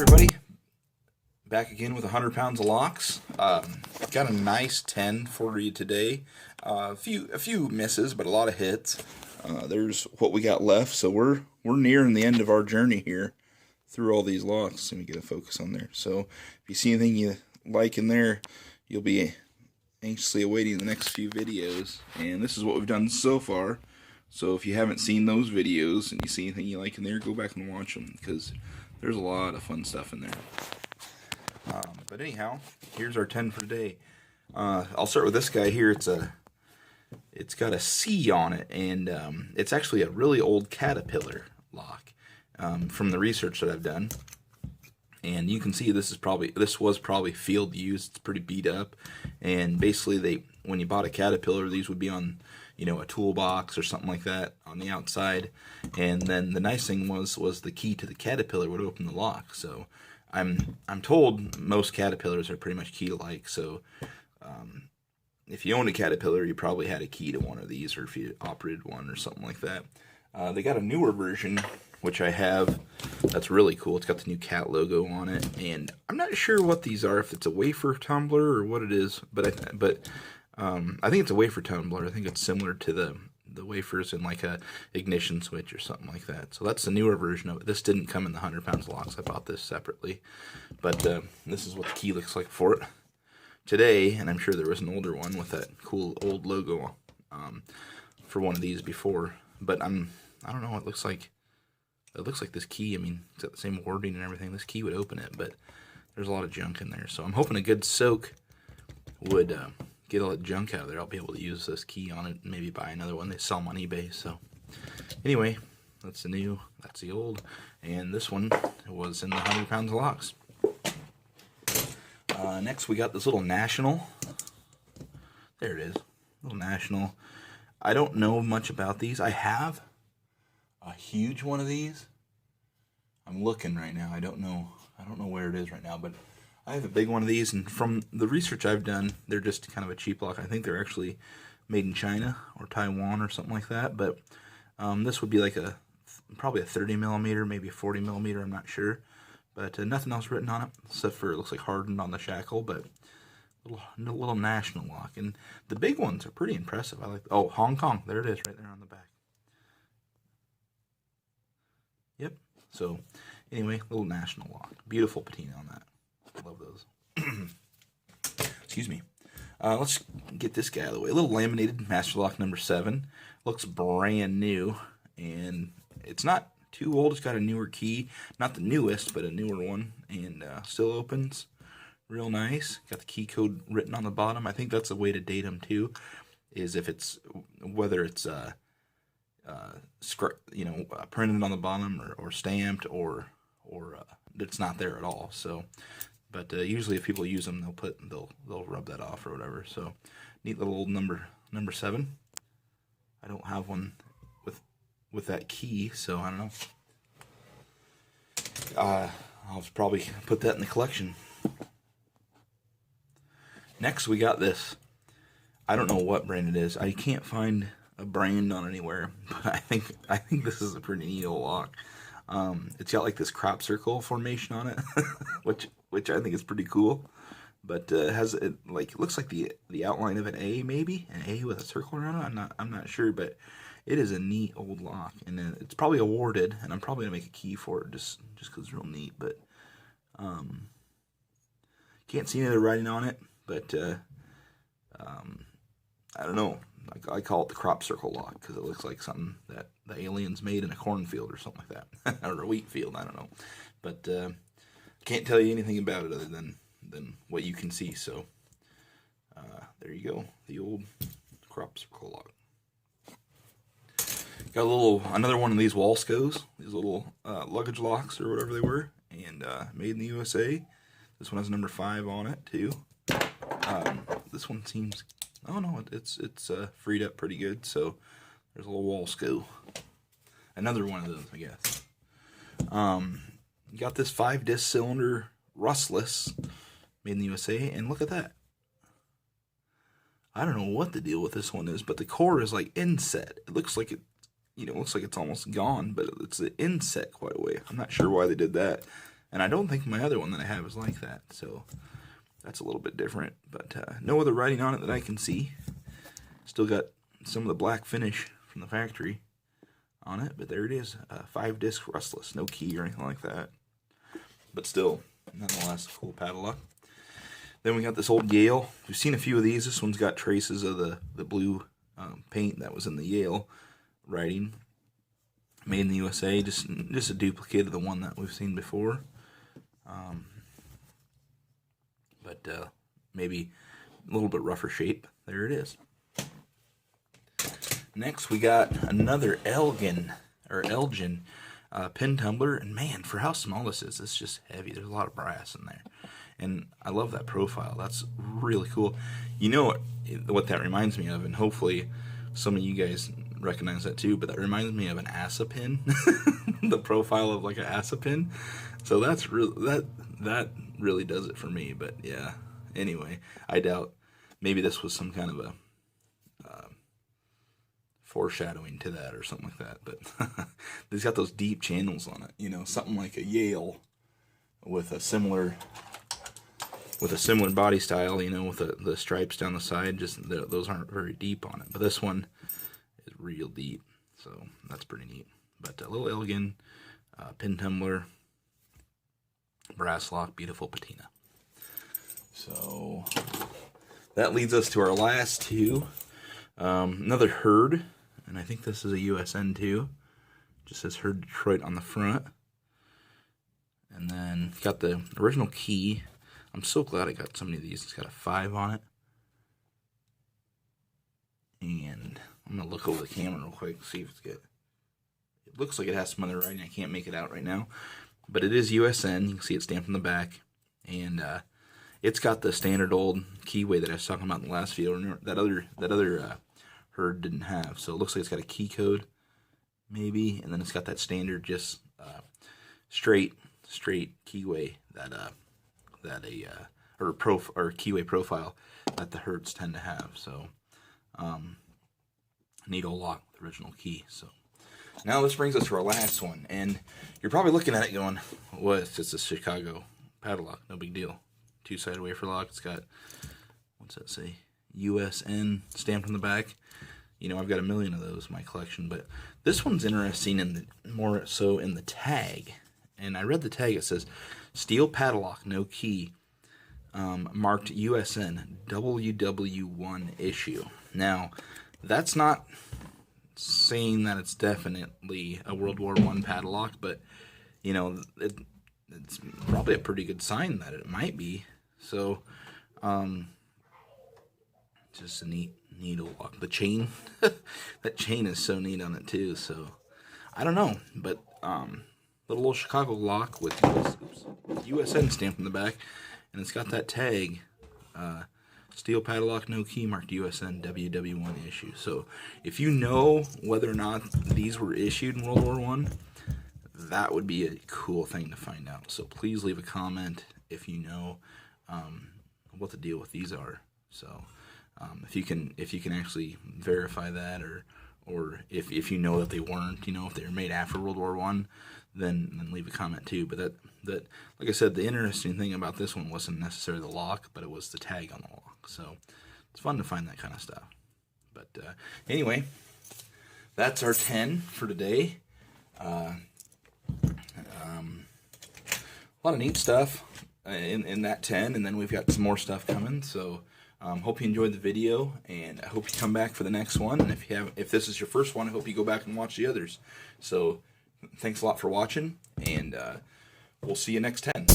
Everybody, back again with 100 pounds of locks. Got a nice 10 for you today. A few misses, but a lot of hits. There's what we got left, so we're nearing the end of our journey here through all these locks. Let me get a focus on there. So if you see anything you like in there, you'll be anxiously awaiting the next few videos. And this is what we've done so far. So if you haven't seen those videos and you see anything you like in there, go back and watch them, because there's a lot of fun stuff in there. But anyhow, here's our 10 for today. I'll start with this guy here. It's got a C on it, and it's actually a really old Caterpillar lock from the research that I've done. And you can see this was probably field used. It's pretty beat up, and basically when you bought a Caterpillar, these would be on a toolbox or something like that on the outside. And then the nice thing was the key to the Caterpillar would open the lock. So I'm told most Caterpillars are pretty much key-alike. So if you own a Caterpillar, you probably had a key to one of these, or if you operated one or something like that. They got a newer version, which I have. That's really cool. It's got the new cat logo on it, and I'm not sure what these are, if it's a wafer tumbler or what it is, but I think it's a wafer tumbler. I think it's similar to the wafers in like a ignition switch or something like that. So that's the newer version of it. This didn't come in the 100 pounds locks. I bought this separately, but this is what the key looks like for it today. And I'm sure there was an older one with that cool old logo for one of these before. But I don't know. It looks like this key. I mean, it's got the same wording and everything. This key would open it, but there's a lot of junk in there. So I'm hoping a good soak would get all that junk out of there. I'll be able to use this key on it and maybe buy another one. They sell them on eBay. So anyway, that's the new, that's the old, and this one was in the 100 pounds of locks. Next we got this little National. There it is, little National. I don't know much about these. I have a huge one of these. I'm looking right now. I don't know where it is right now, but I have a big one of these, and from the research I've done, they're just kind of a cheap lock. I think they're actually made in China or Taiwan or something like that, but this would be like probably a 30 millimeter, maybe a 40 millimeter, I'm not sure, but nothing else written on it, except for it looks like hardened on the shackle, but little National lock. And the big ones are pretty impressive. I like, oh, Hong Kong, there it is right there on the back. Yep, so anyway, little National lock. Beautiful patina on that. Love those. Excuse me. Let's get this guy out of the way. A little laminated Master Lock number 7. Looks brand new, and it's not too old. It's got a newer key. Not the newest, but a newer one, and still opens real nice. Got the key code written on the bottom. I think that's a way to date them too, is if it's whether it's printed on the bottom or stamped or it's not there at all. So. But usually, if people use them, they'll rub that off or whatever. So, neat little old number 7. I don't have one with that key, so I don't know. I'll probably put that in the collection. Next, we got this. I don't know what brand it is. I can't find a brand on anywhere, but I think this is a pretty neat old lock. It's got like this crop circle formation on it, which I think is pretty cool. But it looks like the outline of an A, maybe an A with a circle around it. I'm not sure, but it is a neat old lock, and it's probably awarded, and I'm probably gonna make a key for it just because it's real neat. But can't see any other writing on it, but I don't know. I call it the crop circle lock because it looks like something that the aliens made in a cornfield or something like that, or a wheat field. I don't know, but can't tell you anything about it other than what you can see. So there you go, the old crop circle lock. Got another one of these Walscos, these little luggage locks or whatever they were, and made in the USA. This one has number 5 on it too. This one seems. Oh no, it's freed up pretty good. So there's a little Walsco. Another one of those, I guess. You got this 5-disc cylinder rustless, made in the USA, and look at that. I don't know what the deal with this one is, but the core is like inset. It looks like it looks like it's almost gone, but it's the inset quite a way. I'm not sure why they did that. And I don't think my other one that I have is like that, so that's a little bit different. But no other writing on it that I can see. Still got some of the black finish from the factory on it, but there it is. 5-disc rustless, no key or anything like that. But still, nonetheless, a cool padlock. Then we got this old Yale. We've seen a few of these. This one's got traces of the blue paint that was in the Yale writing. Made in the USA, just a duplicate of the one that we've seen before. But maybe a little bit rougher shape. There it is. Next, we got another Elgin pin tumbler, and man, for how small this is, it's just heavy. There's a lot of brass in there, and I love that profile. That's really cool. You know what that reminds me of, and hopefully some of you guys recognize that too. But that reminds me of an ASA pin, the profile of like an ASA pin. So that's that really does it for me. But yeah, anyway, I doubt maybe this was some kind of a foreshadowing to that or something like that, but it's got those deep channels on it, you know, something like a Yale with a similar body style, you know, with the stripes down the side. Just those aren't very deep on it, but this one is real deep, so that's pretty neat. But a little Elgin pin tumbler, brass lock, beautiful patina. So that leads us to our last two. Another Herd, and I think this is a USN too. Just says Herd Detroit on the front. And then got the original key. I'm so glad I got so many of these. It's got a 5 on it. And I'm going to look over the camera real quick, see if it's good. It looks like it has some other writing. I can't make it out right now. But it is USN. You can see it stamped on the back. And it's got the standard old keyway that I was talking about in the last video. That other Herd didn't have. So it looks like it's got a key code, maybe, and then it's got that standard just straight keyway or keyway profile that the Herds tend to have. So neat old lock with the original key. So now this brings us to our last one, and you're probably looking at it going, "What? It's just a Chicago padlock. No big deal." 2-sided wafer lock. It's got, what's that say? USN stamped on the back. You know, I've got a million of those in my collection, but this one's interesting more so in the tag. And I read the tag. It says steel padlock, no key, marked USN WW1 issue. Now, that's not saying that it's definitely a World War I padlock, but you know, it's probably a pretty good sign that it might be. So, just a neat old lock. The chain, that chain is so neat on it too. So, I don't know, but little old Chicago lock with USN stamped in the back, and it's got that tag, steel padlock, no key, marked USN WW1 issue. So, if you know whether or not these were issued in World War I, that would be a cool thing to find out. So please leave a comment if you know what the deal with these are. So if you can actually verify that, or if you know that they weren't, you know, if they were made after World War I, then leave a comment too. But that like I said, the interesting thing about this one wasn't necessarily the lock, but it was the tag on the lock. So it's fun to find that kind of stuff. But anyway, that's our 10 for today. A lot of neat stuff in that 10, and then we've got some more stuff coming. So hope you enjoyed the video, and I hope you come back for the next one. And if this is your first one, I hope you go back and watch the others. So thanks a lot for watching, and we'll see you next 10.